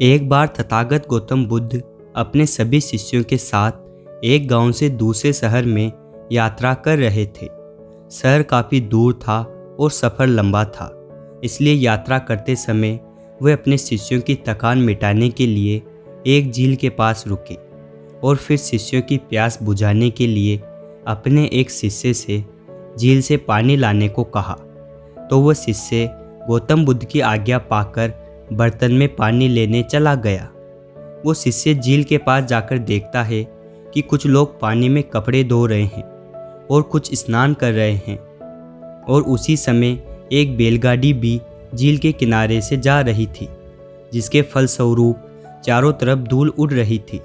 एक बार तथागत गौतम बुद्ध अपने सभी शिष्यों के साथ एक गांव से दूसरे शहर में यात्रा कर रहे थे। शहर काफ़ी दूर था और सफ़र लंबा था, इसलिए यात्रा करते समय वे अपने शिष्यों की थकान मिटाने के लिए एक झील के पास रुके और फिर शिष्यों की प्यास बुझाने के लिए अपने एक शिष्य से झील से पानी लाने को कहा। तो वह शिष्य गौतम बुद्ध की आज्ञा पाकर बर्तन में पानी लेने चला गया। वो शिष्य झील के पास जाकर देखता है कि कुछ लोग पानी में कपड़े धो रहे हैं और कुछ स्नान कर रहे हैं, और उसी समय एक बैलगाड़ी भी झील के किनारे से जा रही थी, जिसके फलस्वरूप चारों तरफ धूल उड़ रही थी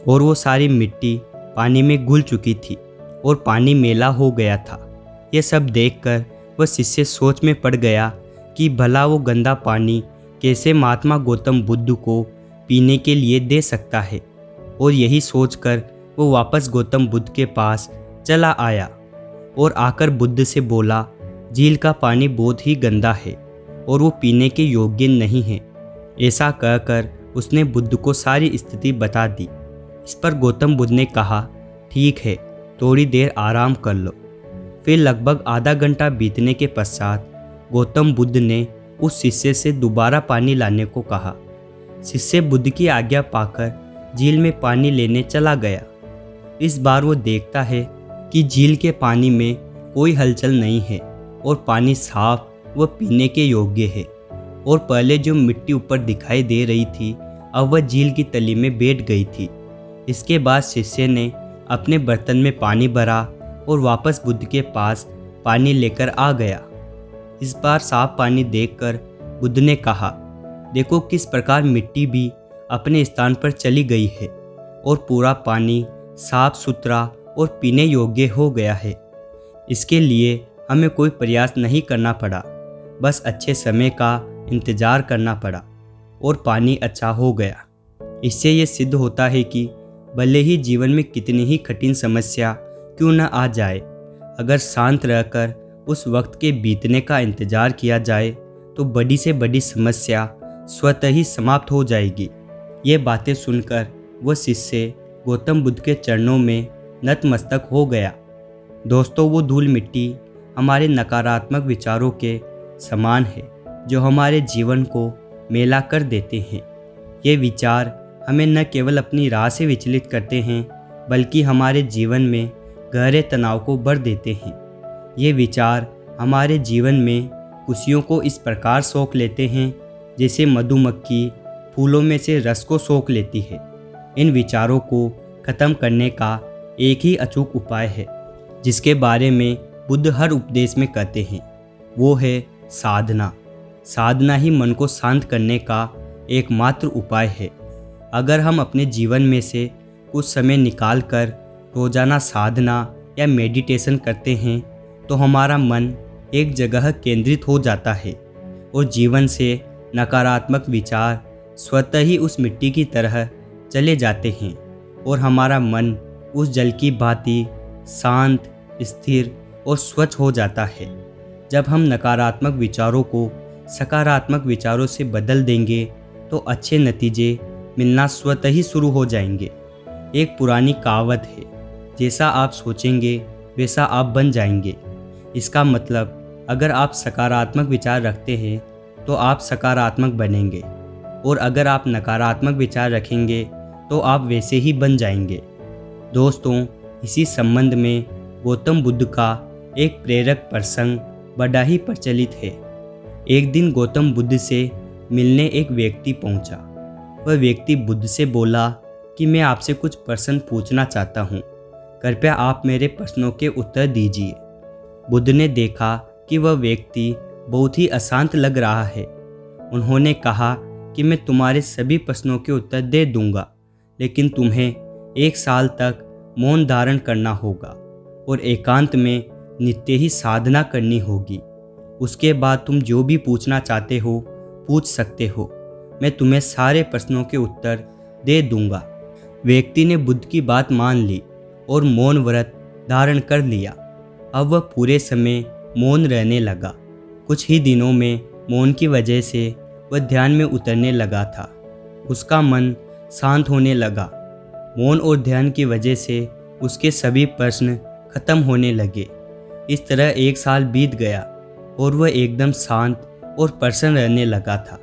और वो सारी मिट्टी पानी में घुल चुकी थी और पानी मैला हो गया था। यह सब देखकर वह शिष्य सोच में पड़ गया कि भला वो गंदा पानी कैसे महात्मा गौतम बुद्ध को पीने के लिए दे सकता है, और यही सोचकर वो वापस गौतम बुद्ध के पास चला आया और आकर बुद्ध से बोला, झील का पानी बहुत ही गंदा है और वो पीने के योग्य नहीं है। ऐसा कहकर उसने बुद्ध को सारी स्थिति बता दी। इस पर गौतम बुद्ध ने कहा, ठीक है, थोड़ी देर आराम कर लो। फिर लगभग आधा घंटा बीतने के पश्चात गौतम बुद्ध ने उस शिष्य से दोबारा पानी लाने को कहा। शिष्य बुद्ध की आज्ञा पाकर झील में पानी लेने चला गया। इस बार वो देखता है कि झील के पानी में कोई हलचल नहीं है और पानी साफ व पीने के योग्य है, और पहले जो मिट्टी ऊपर दिखाई दे रही थी अब वह झील की तली में बैठ गई थी। इसके बाद शिष्य ने अपने बर्तन में पानी भरा और वापस बुद्ध के पास पानी लेकर आ गया। इस बार साफ पानी देखकर बुद्ध ने कहा, देखो किस प्रकार मिट्टी भी अपने स्थान पर चली गई है और पूरा पानी साफ सुथरा और पीने योग्य हो गया है। इसके लिए हमें कोई प्रयास नहीं करना पड़ा, बस अच्छे समय का इंतज़ार करना पड़ा और पानी अच्छा हो गया। इससे ये सिद्ध होता है कि भले ही जीवन में कितनी ही कठिन समस्या क्यों न आ जाए, अगर शांत रहकर उस वक्त के बीतने का इंतज़ार किया जाए तो बड़ी से बड़ी समस्या स्वतः ही समाप्त हो जाएगी। ये बातें सुनकर वह शिष्य गौतम बुद्ध के चरणों में नतमस्तक हो गया। दोस्तों, वो धूल मिट्टी हमारे नकारात्मक विचारों के समान है जो हमारे जीवन को मैला कर देते हैं। ये विचार हमें न केवल अपनी राह से विचलित करते हैं बल्कि हमारे जीवन में गहरे तनाव को भर देते हैं। ये विचार हमारे जीवन में खुशियों को इस प्रकार सोख लेते हैं जैसे मधुमक्खी फूलों में से रस को सोख लेती है। इन विचारों को ख़त्म करने का एक ही अचूक उपाय है जिसके बारे में बुद्ध हर उपदेश में कहते हैं, वो है साधना। साधना ही मन को शांत करने का एकमात्र उपाय है। अगर हम अपने जीवन में से कुछ समय निकाल कर रोज़ाना साधना या मेडिटेशन करते हैं तो हमारा मन एक जगह केंद्रित हो जाता है और जीवन से नकारात्मक विचार स्वतः ही उस मिट्टी की तरह चले जाते हैं और हमारा मन उस जल की भांति शांत, स्थिर और स्वच्छ हो जाता है। जब हम नकारात्मक विचारों को सकारात्मक विचारों से बदल देंगे तो अच्छे नतीजे मिलना स्वतः ही शुरू हो जाएंगे। एक पुरानी कहावत है, जैसा आप सोचेंगे वैसा आप बन जाएंगे। इसका मतलब अगर आप सकारात्मक विचार रखते हैं तो आप सकारात्मक बनेंगे, और अगर आप नकारात्मक विचार रखेंगे तो आप वैसे ही बन जाएंगे। दोस्तों, इसी संबंध में गौतम बुद्ध का एक प्रेरक प्रसंग बड़ा ही प्रचलित है। एक दिन गौतम बुद्ध से मिलने एक व्यक्ति पहुंचा। वह व्यक्ति बुद्ध से बोला कि मैं आपसे कुछ प्रश्न पूछना चाहता हूं, कृपया आप मेरे प्रश्नों के उत्तर दीजिए। बुद्ध ने देखा कि वह व्यक्ति बहुत ही अशांत लग रहा है। उन्होंने कहा कि मैं तुम्हारे सभी प्रश्नों के उत्तर दे दूंगा, लेकिन तुम्हें 1 साल तक मौन धारण करना होगा और एकांत में नित्य ही साधना करनी होगी। उसके बाद तुम जो भी पूछना चाहते हो पूछ सकते हो। मैं तुम्हें सारे प्रश्नों के उत्तर दे दूंगा। व्यक्ति ने बुद्ध की बात मान ली और मौन व्रत धारण कर लिया। अब वह पूरे समय मौन रहने लगा। कुछ ही दिनों में मौन की वजह से वह ध्यान में उतरने लगा था। उसका मन शांत होने लगा। मौन और ध्यान की वजह से उसके सभी प्रश्न खत्म होने लगे। इस तरह 1 साल बीत गया और वह एकदम शांत और प्रसन्न रहने लगा था।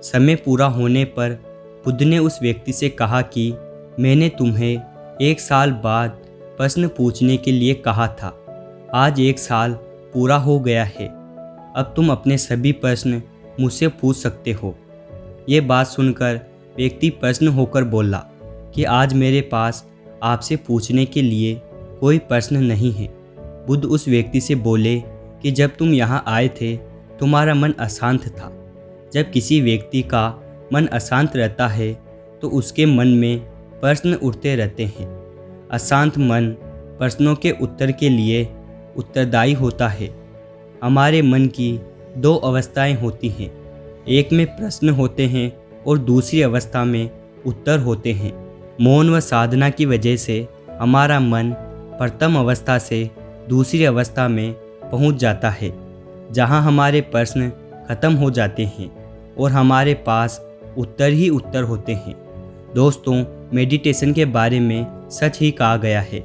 समय पूरा होने पर बुद्ध ने उस व्यक्ति से कहा कि मैंने तुम्हें 1 साल बाद प्रश्न पूछने के लिए कहा था। आज 1 साल पूरा हो गया है। अब तुम अपने सभी प्रश्न मुझसे पूछ सकते हो। ये बात सुनकर व्यक्ति प्रसन्न होकर बोला कि आज मेरे पास आपसे पूछने के लिए कोई प्रश्न नहीं है। बुद्ध उस व्यक्ति से बोले कि जब तुम यहाँ आए थे तुम्हारा मन अशांत था। जब किसी व्यक्ति का मन अशांत रहता है तो उसके मन में प्रश्न उठते रहते हैं। अशांत मन प्रश्नों के उत्तर के लिए उत्तरदायी होता है। हमारे मन की 2 अवस्थाएं होती हैं, एक में प्रश्न होते हैं और दूसरी अवस्था में उत्तर होते हैं। मौन व साधना की वजह से हमारा मन प्रथम अवस्था से दूसरी अवस्था में पहुंच जाता है, जहां हमारे प्रश्न खत्म हो जाते हैं और हमारे पास उत्तर ही उत्तर होते हैं। दोस्तों, मेडिटेशन के बारे में सच ही कहा गया है,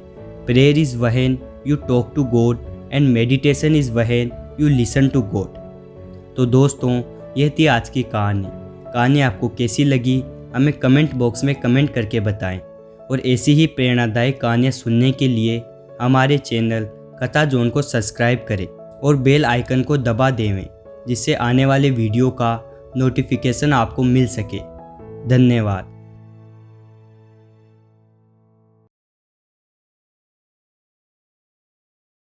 prayer is when you talk to God and meditation is when you listen to God. तो दोस्तों, यह थी आज की कहानी आपको कैसी लगी हमें कमेंट बॉक्स में कमेंट करके बताएं और ऐसी ही प्रेरणादायक कहानियाँ सुनने के लिए हमारे चैनल कथा जोन को सब्सक्राइब करें और बेल आइकन को दबा देवें, जिससे आने वाले वीडियो का नोटिफिकेशन आपको मिल सके। धन्यवाद।